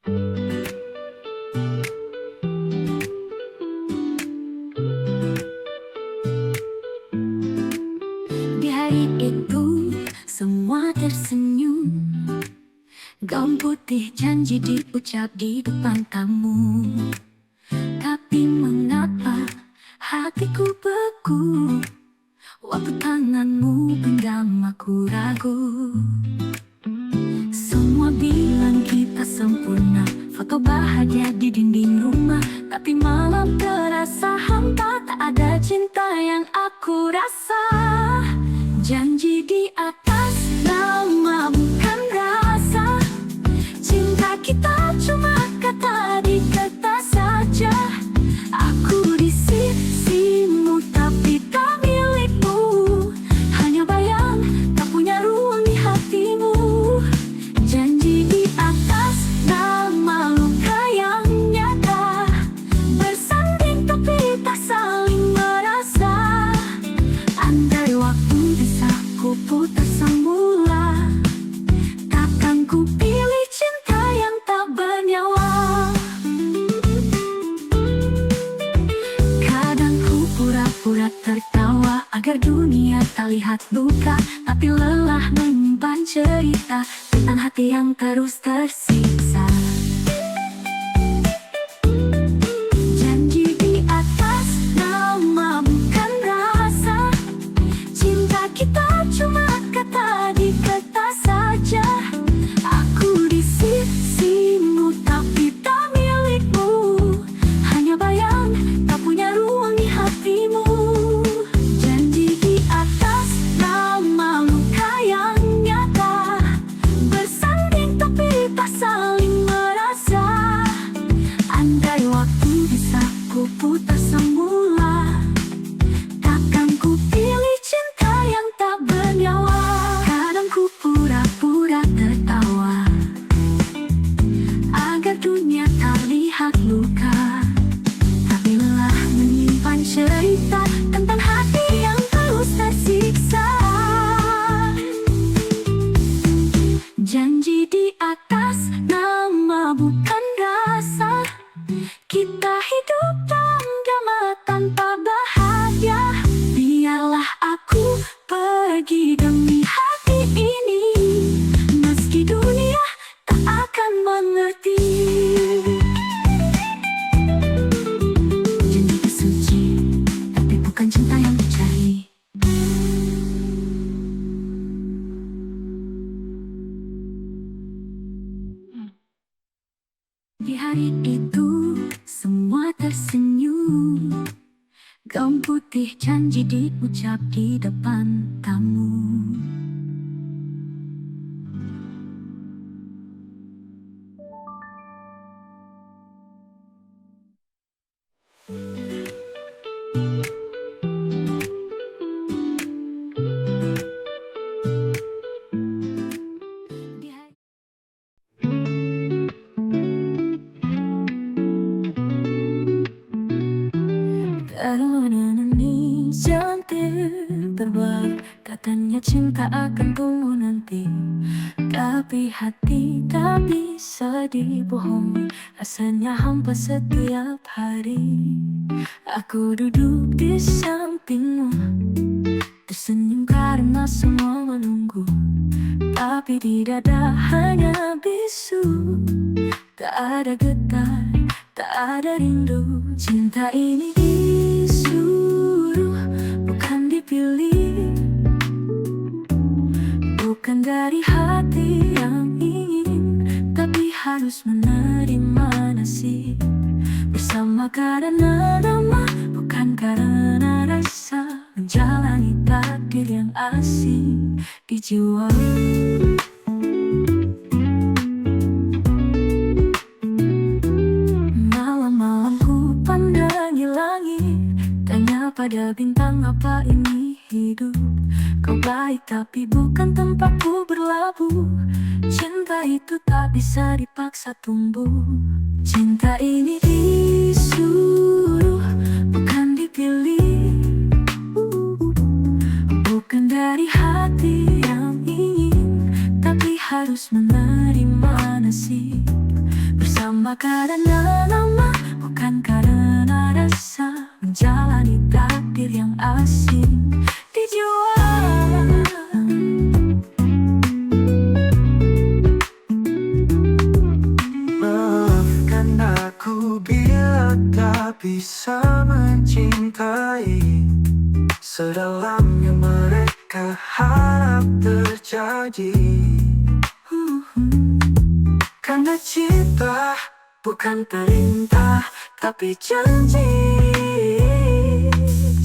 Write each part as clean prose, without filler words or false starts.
Di hari itu semua tersenyum, gaun putih janji diucap di depan tamu. Tapi mengapa hatiku beku waktu tanganmu genggam aku ragu. Semua bilang kita sempurna, foto bahagia di dinding rumah. Tapi malam terasa hampa, tak ada cinta yang aku rasa. Janji di atas nama bukan rasa, cinta kita cuma kata di kertas saja. Aku di sisimu tapi tak milikmu, hanya bayang tak punya ruang di hatimu. Janji di atas nama luka yang nyata, bersanding tapi tak saling merasa. Andai waktu bisa ku putar semula, takkan ku pilih cinta yang tak bernyawa. Kadang ku pura-pura tertawa agar dunia tak lihat luka, tapi lelah menyimpan cerita tentang hati yang terus tersiksa. Janji di atas nama bukan rasa, cinta kita cuma kata di kertas saja. Aku di sisimu tapi tak milikmu, hanya bayang tak punya ruang di hatimu. Janji di atas nama luka yang nyata, bersanding tapi tak saling merasa. Andai waktu bisa ku putar semula, takkan ku pilih cinta yang tak bernyawa. Kadang ku pura-pura tertawa agar dunia tak lihat luka, tapi lelah menyimpan cerita tentang hati yang terus tersiksa. Janji di atas nama bukan rasa, kita hidup dalam drama tanpa bahagia. Biarlah aku pergi demi hati ini, meski dunia tak akan mengerti. Janji itu suci, tapi bukan cinta yang dicari. Di hari itu semua tersenyum, gaun putih janji diucap di depan tamu. Di hari ini jangan terbaik, katanya cinta akan tumbuh nanti, tapi hati tak bisa dibohongi. Rasanya hampa setiap hari. Aku duduk di sampingmu, tersenyum karena semua menunggu, tapi di dada hanya bisu. Tak ada getar, tak ada rindu. Cinta ini disuruh, bukan dipilih, bukan dari hati yang ingin, tapi harus menerima nasib bersama karena nama, bukan karena rasa. Menjalani takdir yang asing di jiwa. Malam-malam ku pandangi langit, tanya pada bintang apa ini hidup. Kau baik tapi bukan tempatku berlabuh. Cinta itu tak bisa dipaksa tumbuh. Cinta ini disuruh, bukan dipilih, bukan dari hati yang ingin, tapi harus menerima nasib bersama bersama karena nama, bukan karena rasa. Menjalani takdir yang asing di jiwa. Maafkan aku bila tak bisa mencintai sedalam yang mereka harap terjadi. Karena cinta bukan perintah, tapi janji.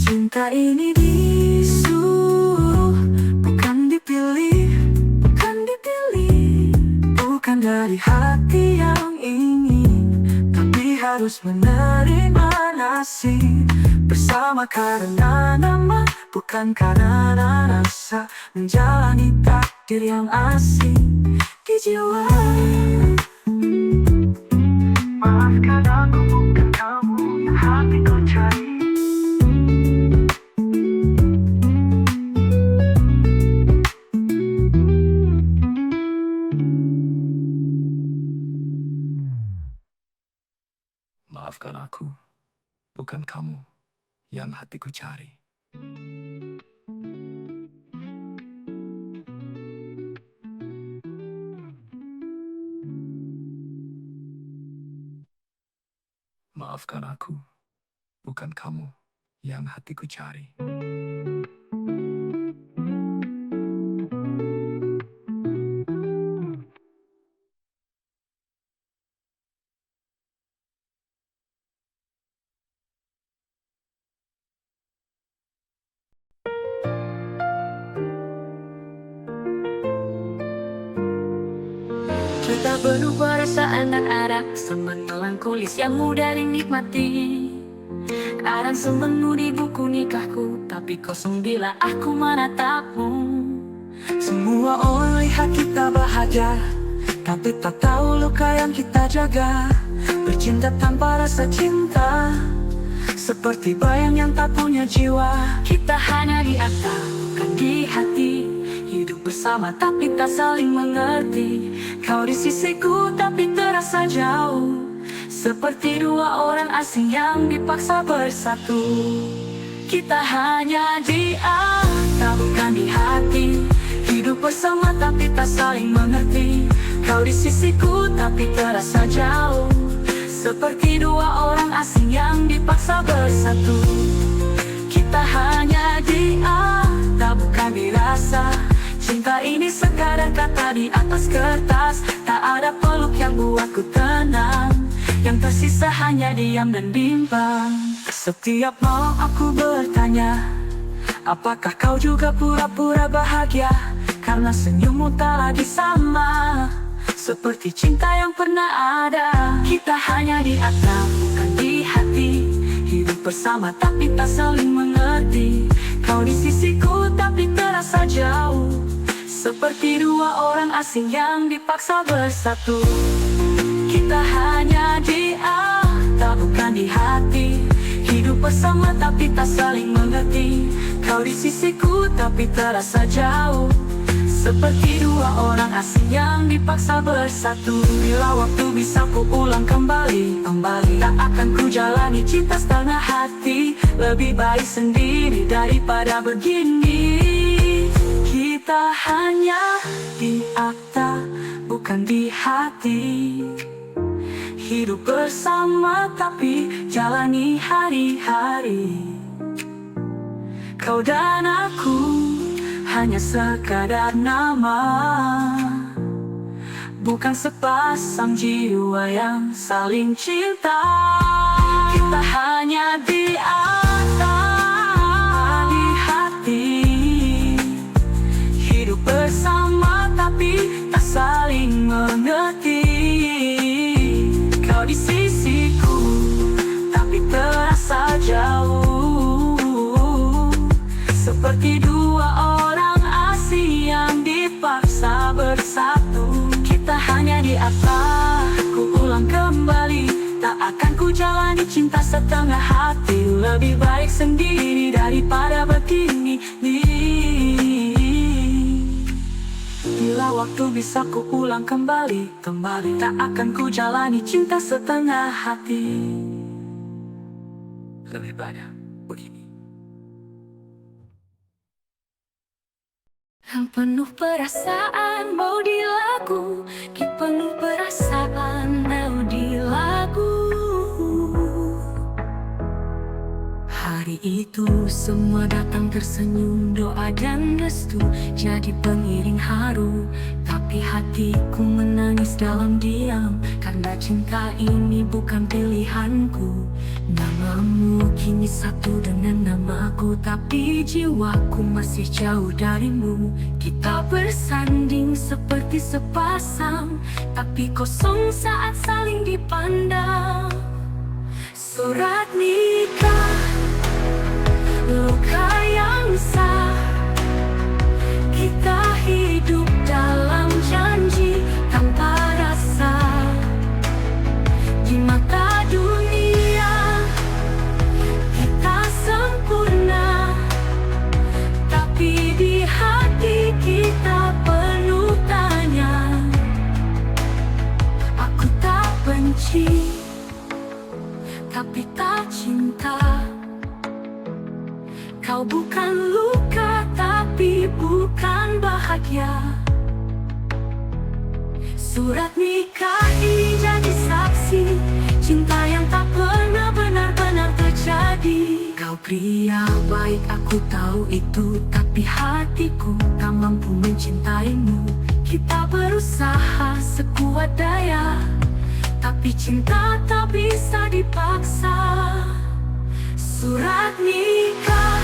Cinta ini disuruh, bukan dipilih, bukan dipilih. Bukan dari hati yang ingin, tapi harus menerima nasib. Bersama karena nama, bukan karena rasa. Menjalani takdir yang asing di jiwa. Maafkan aku, bukan kamu yang hatiku cari. Maafkan aku, bukan kamu yang hatiku cari. Maafkan aku, bukan kamu yang hatiku cari. Kita berubah perasaan dan arah, semen melankolis yang mudah dinikmati. Kadang semenuh di buku nikahku, tapi kosong bila aku menatapmu. Semua orang lihat kita bahagia, tapi tak tahu luka yang kita jaga. Bercinta tanpa rasa cinta, seperti bayang yang tak punya jiwa. Kita hanya di atap, bukan di hati. Hidup bersama tapi tak saling mengerti. Kau di sisiku tapi terasa jauh, seperti dua orang asing yang dipaksa bersatu. Kita hanya di atap, bukan di hati. Hidup bersama tapi tak saling mengerti. Kau di sisiku tapi terasa jauh, seperti dua orang asing yang dipaksa bersatu. Kita hanya di atap, bukan dirasa. Cinta ini sekadar kata di atas kertas. Tak ada peluk yang buatku tenang, yang tersisa hanya diam dan bimbang. Setiap malam aku bertanya, apakah kau juga pura-pura bahagia? Karena senyummu tak lagi sama seperti cinta yang pernah ada. Kita hanya di atap, bukan di hati. Hidup bersama tapi tak saling mengerti. Kau di sisiku tapi terasa jauh, seperti dua orang asing yang dipaksa bersatu. Kita hanya di atap, bukan di hati. Hidup bersama tapi tak saling mengerti. Kau di sisiku tapi terasa jauh, seperti dua orang asing yang dipaksa bersatu. Bila waktu bisa ku ulang kembali, Tak akan ku jalani cinta setengah hati. Lebih baik sendiri daripada begini. kita hanya di atap, bukan di hati. Hidup bersama tapi jalani hari-hari. Kau dan aku hanya sekadar nama, bukan sepasang jiwa yang saling cinta. Kita hanya di atap, di hati. Hidup bersama tapi tak saling mengerti. Kau di sisiku tapi terasa jauh, seperti dua orang asing yang dipaksa bersatu. kita hanya di atap. Ku ulang kembali, tak akan ku jalani cinta setengah hati. Lebih baik sendiri daripada begini. Bila waktu bisa ku ulang kembali tak akan ku jalani cinta setengah hati. Lebih banyak begini. Yang penuh perasaan mau di lagu, penuh perasaan mau di lagu. Hari itu semua datang tersenyum, doa dan restu jadi pengiring haru. Tapi hatiku menangis dalam diam, karena cinta ini bukan pilihanku. Namamu kini satu dengan namaku, tapi jiwaku masih jauh darimu. Kita bersanding seperti sepasang, tapi kosong saat saling dipandang. Surat nikah, luka yang sah. Kita hidup dalam janji tanpa rasa. Di mata dunia kita sempurna, tapi di hati kita penuh tanya. Aku tak benci, tapi tak cinta. Kau bukan luka, tapi bukan bahagia. Surat nikah ini jadi saksi cinta yang tak pernah benar-benar terjadi. Kau pria baik, aku tahu itu, tapi hatiku tak mampu mencintaimu. Kita berusaha sekuat daya, tapi cinta tak bisa dipaksa. Surat nikah,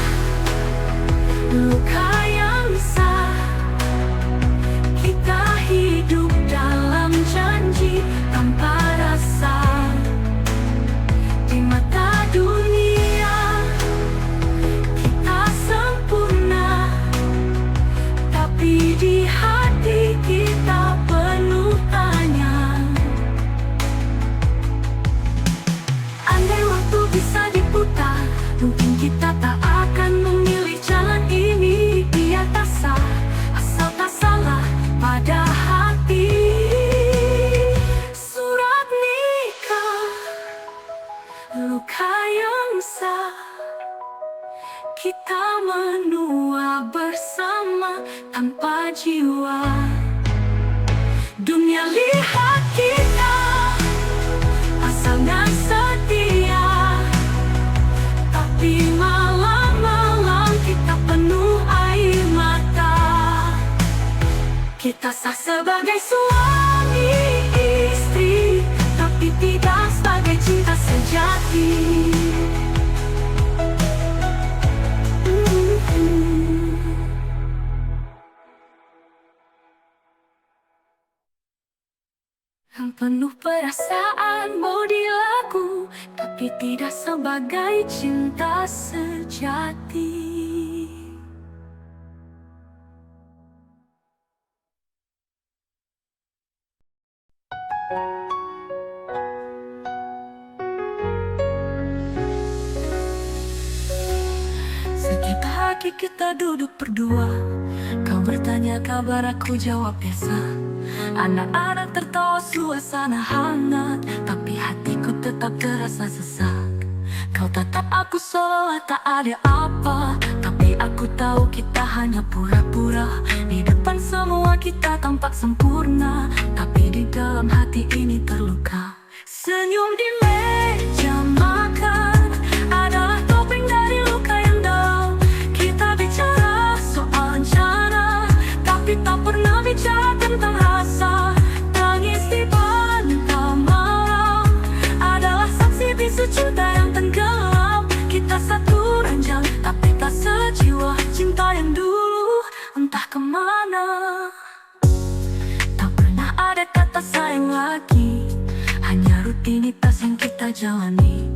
luka yang sah. Kita hidup dalam janji tanpa rasa. Di mata dunia kita sempurna, tapi di hati kita penuh tanya. Andai waktu bisa diputar, mungkin kita tak akan memilih jalan ini. Biar tak sah, asal tak salah pada hati. Surat nikah, luka yang sah. Kita menua bersama tanpa jiwa. Dunia lihat kita pasangan setia, tapi malam-malam kita penuh air mata. Kita sah sebagai suami istri, tapi tidak sebagai cinta sejati. Yang penuh perasaan mau di lagu, tapi tidak sebagai cinta sejati. Setiap pagi kita duduk berdua, kau bertanya kabar, aku jawab biasa. Anak-anak tertawa, suasana hangat, tapi hatiku tetap terasa sesak. Kau tatap aku seolah tak ada apa, tapi aku tahu kita hanya pura-pura. Di depan semua kita tampak sempurna, tapi di dalam hati ini terluka. Senyum di meja makan adalah topeng dari luka yang dalam. Kita bicara soal rencana, tapi tak pernah bicara tentang rasa. Tangis di bantal malam adalah saksi bisu cinta yang tenggelam. Kita satu ranjang, tapi tak sejiwa. Cinta yang dulu entah kemana. Tak pernah ada kata sayang lagi, hanya rutinitas yang kita jalani.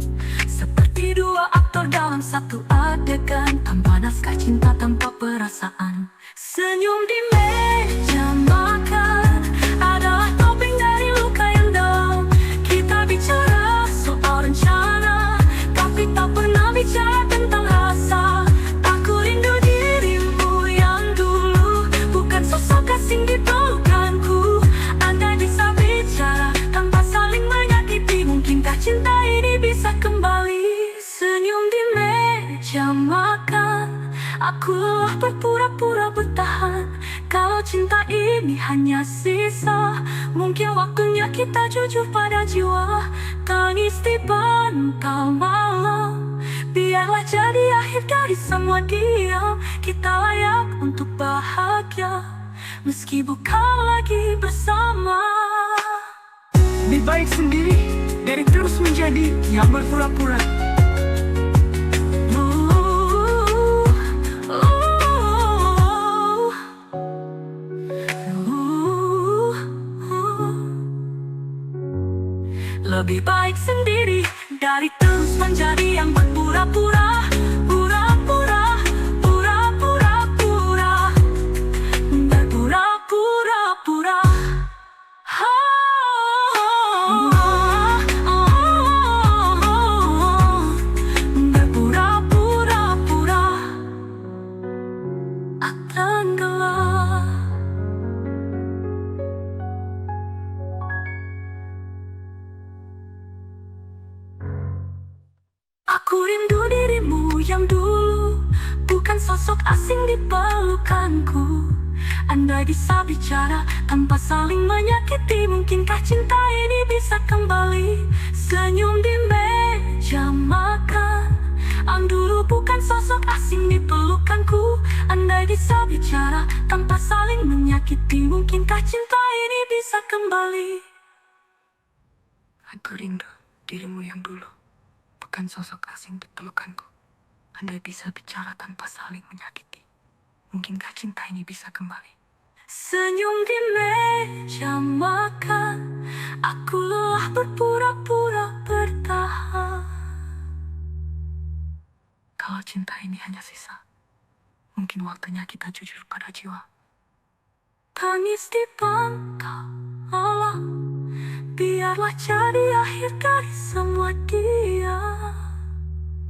Seperti dua aktor dalam satu adegan, tanpa naskah cinta, tanpa perasaan. Senyum di meja makan adalah topeng dari luka yang dalam. Kita bicara soal rencana, tapi tak pernah bicara tentang rasa. Aku rindu dirimu yang dulu, bukan sosok asing di hanya sisa. Mungkin waktunya kita jujur pada jiwa. Tangis di bantal malam, biarlah jadi akhir dari semua diam. Kita layak untuk bahagia, meski bukan lagi bersama. Lebih baik sendiri dari terus menjadi yang berpura-pura. Lebih baik sendiri dari terus menjadi yang berpura-pura. Pura-pura, pura-pura, pura. Berpura-pura-pura. Berpura-pura-pura. Akan gelap. Aku rindu dirimu yang dulu, bukan sosok asing di pelukanku. Andai bisa bicara tanpa saling menyakiti, mungkinkah cinta ini bisa kembali? Senyum di meja makan, ang dulu bukan sosok asing di pelukanku. Andai bisa bicara tanpa saling menyakiti, mungkinkah cinta ini bisa kembali? Aku rindu dirimu yang dulu, bukan sosok asing di pelukanku. Andai bisa bicara tanpa saling menyakiti, mungkinkah cinta ini bisa kembali? Senyum di meja makan, aku lelah berpura-pura bertahan. Kalau cinta ini hanya sisa, mungkin waktunya kita jujur pada jiwa. Tangis di pangkal malam, biarlah jadi akhir dari semua dia.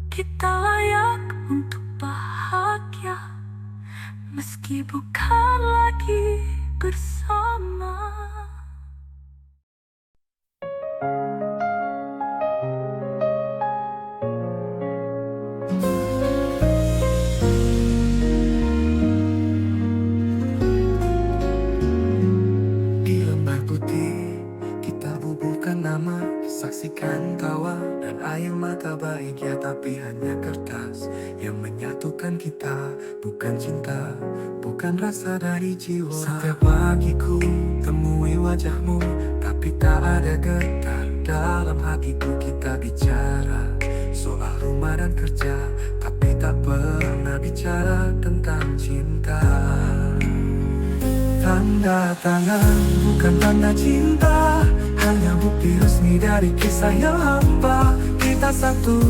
Kita layak untuk bahagia, meski bukan lagi bersama. Di lembar putih kita bubuhkan nama, saksikan tawa dan air mata bahagia. Tapi hanya kertas yang menyatukan kita, bukan cinta, bukan rasa dari jiwa. Setiap pagiku temui wajahmu, tapi tak ada getar dalam hatiku. Kita bicara soal rumah dan kerja, tapi tak pernah bicara tentang cinta. Tanda tangan bukan tanda cinta, hanya bukti resmi dari kisah yang hampa. Kita satu,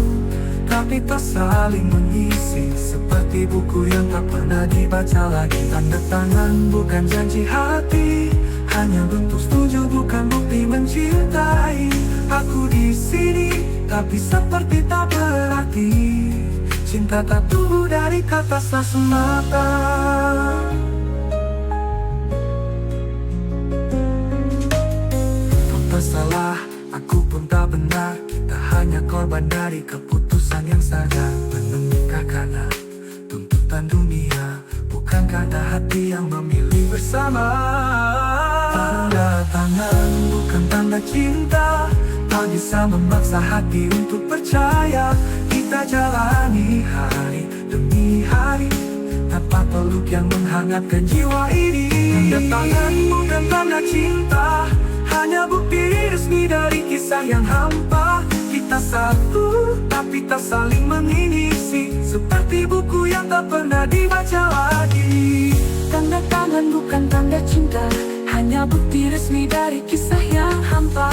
tapi tak saling mengisi, seperti buku yang tak pernah dibaca lagi. Tanda tangan bukan janji hati, hanya bentuk setuju bukan bukti mencintai. Aku di sini, tapi seperti tak berarti. Cinta tak tumbuh dari kata semata. Salah, aku pun tak benar. Kita hanya korban dari keputusan yang sadar. Menikah karena tuntutan dunia, bukan karena hati yang memilih bersama. Tanda tangan bukan tanda cinta, tak bisa memaksa hati untuk percaya. Kita jalani hari demi hari, tanpa peluk yang menghangatkan jiwa ini. Tanda tangan bukan tanda cinta, hanya bukti resmi dari kisah yang hampa. Kita satu, tapi tak saling mengisi, seperti buku yang tak pernah dibaca lagi. Tanda tangan bukan tanda cinta, hanya bukti resmi dari kisah yang hampa.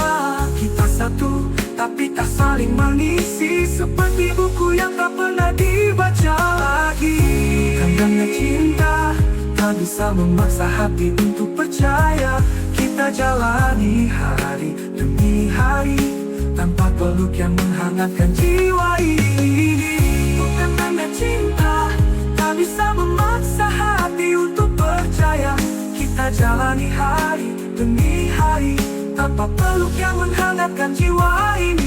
Kita satu, tapi tak saling mengisi, seperti buku yang tak pernah dibaca lagi. Tandanya cinta, tak bisa memaksa hati untuk percaya. Kita jalani hari demi hari, tanpa peluk yang menghangatkan jiwa ini. Bukan tanda cinta, tak bisa memaksa hati untuk percaya. Kita jalani hari demi hari, tanpa peluk yang menghangatkan jiwa ini.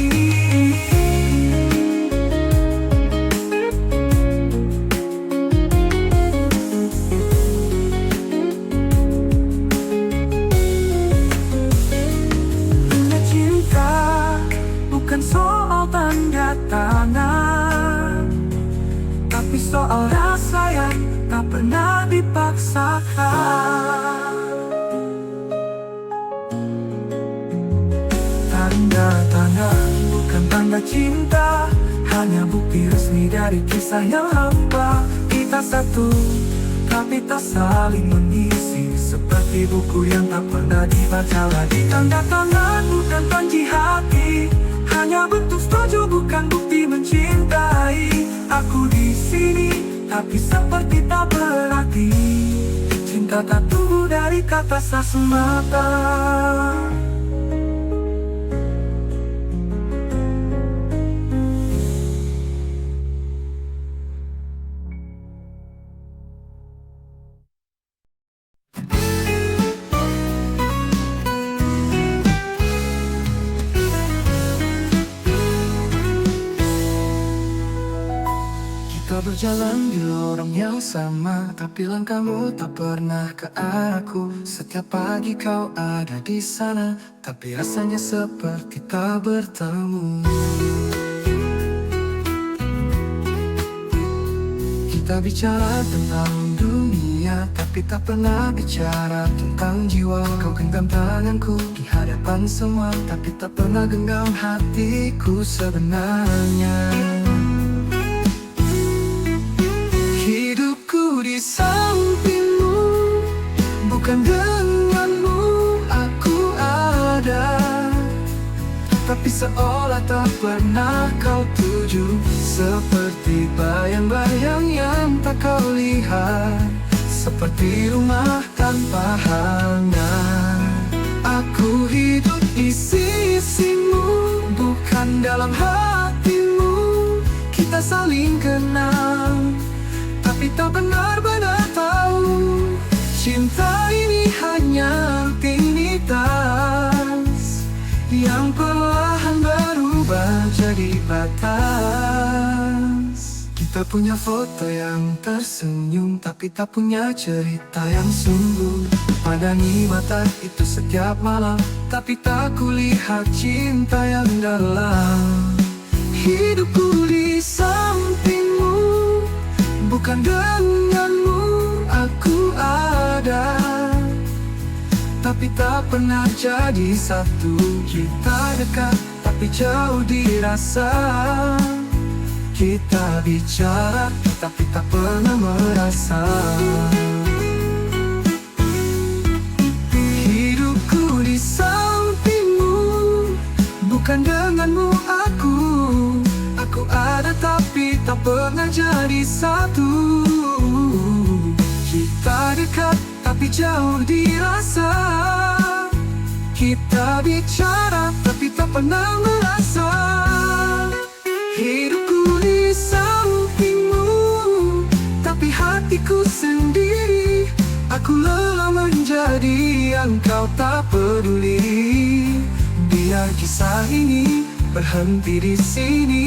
tangan. Tapi soal rasa yang tak pernah dipaksakan. Tanda tangan bukan tanda cinta, hanya bukti resmi dari kisah yang hampa. Kita satu, tapi tak saling mengisi, seperti buku yang tak pernah dibaca lagi. Tanda tangan bukan panji hati, hanya bentuk setuju bukan bukti mencintai. Aku di sini, tapi seperti tak berarti. Cinta tak tumbuh dari kata semata. Kita berjalan di lorong yang sama, tapi langkahmu tak pernah ke arahku. Setiap pagi kau ada di sana, tapi rasanya seperti tak bertemu. Kita bicara tentang dunia, tapi tak pernah bicara tentang jiwa. Kau genggam tanganku di hadapan semua, tapi tak pernah genggam hatiku sebenarnya. Hidupku di sampingmu, bukan denganmu aku ada. Tapi seolah tak pernah kau tuju, seperti bayang-bayang yang tak kau lihat, seperti rumah tanpa hangat. Aku hidup di sisimu, bukan dalam hatimu. Kita saling kenal, tapi tak benar-benar tahu. Cinta ini hanya rutinitas yang perlahan berubah jadi batas. Kita punya foto yang tersenyum, tapi tak punya cerita yang sungguh. Padangi mata itu setiap malam, tapi tak kulihat cinta yang dalam. Hidupku di sampingmu, bukan denganmu aku ada. Tapi tak pernah jadi satu. Kita dekat, tapi jauh dirasa. Kita bicara, tapi tak pernah merasa. Hidupku di sampingmu, bukan denganmu aku. Aku ada tapi tak pernah jadi satu. Kita dekat tapi jauh dirasa. Kita bicara tapi tak pernah merasa. Hidupku di sampingmu, tapi hatiku sendiri. Aku lelah menjadi yang kau tak peduli. Biar kisah ini berhenti di sini,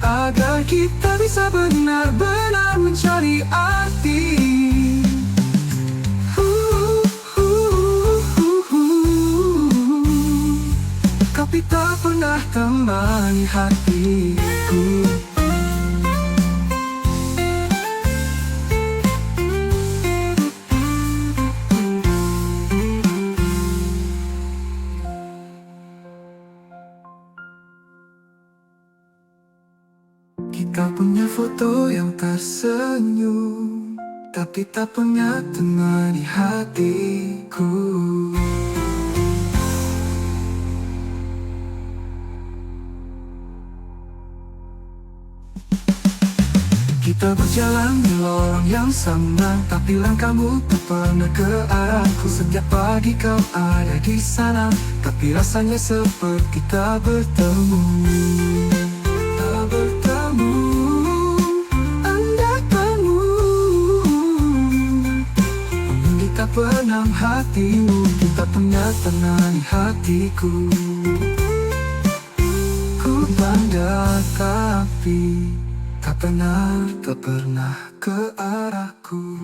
agar kita bisa benar-benar mencari arti. Tapi tak pernah temani hatiku. Kita punya foto yang tersenyum, tapi tak punya teman di hatiku. Kita berjalan di lorong yang sama, tapi langkahmu tak pernah ke arahku. Setiap pagi kau ada di sana, tapi rasanya seperti tak bertemu. Tak bertemu, andaikanmu kita penam hatimu. Kita punya tenang di hatiku. Ku pandang tapi tak pernah ke arahku.